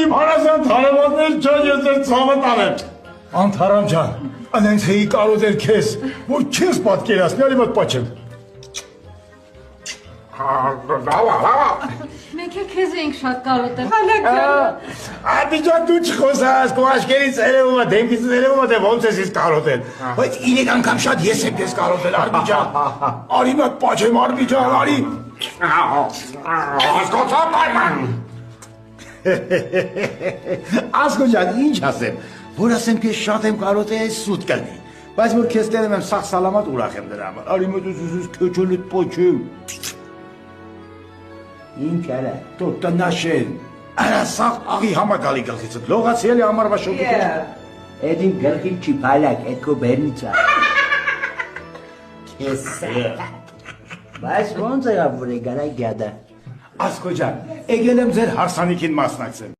իմ հարազան թարևատներ ջան ես ձեր ցավը տանեմ։ Անթարամ ջան, անենց հեի կարոտել քեզ, որ քեզ պատկերացնի, ալի մոտ պաչեմ։ Մենք էլ քեզ էինք շատ կարոտել։ Հալակ ջան։ Աբիջան դու չխոսաս, քո աշկերից երևում է, դեմքից երևում է, թե ոնց ես ինձ կարոտել։ Բայց 3 անգամ շատ ես եմ քեզ կարոտել, Արբիջան։ Արի մոտ պաչեմ, Արբիջան, արի։ Հասկացա պայման։ Ասկո ջան, ինչ ասեմ, որ ասեմ քեզ շատ եմ կարոտել, սուտ կլնի։ Բայց որ քեզ տերեմ եմ սաղ սալամատ ուրախ եմ դրա համար։ Արի մոտ ուզուս քոչոլուտ պոչում։ Ինչ արա, դու տնաշեն, արա սաղ աղի համակալի գլխիցդ, լողացի էլի ամարվա շոկուտը։ Էդ իմ գլխիմ չի պալակ, էդ քո բերնիցա։ Քեզ Բայց ոնց եղավ որ եկարա գյադա։ Ասկո ջան, եկել եմ ձեր հարսանիքին մասնակցեմ։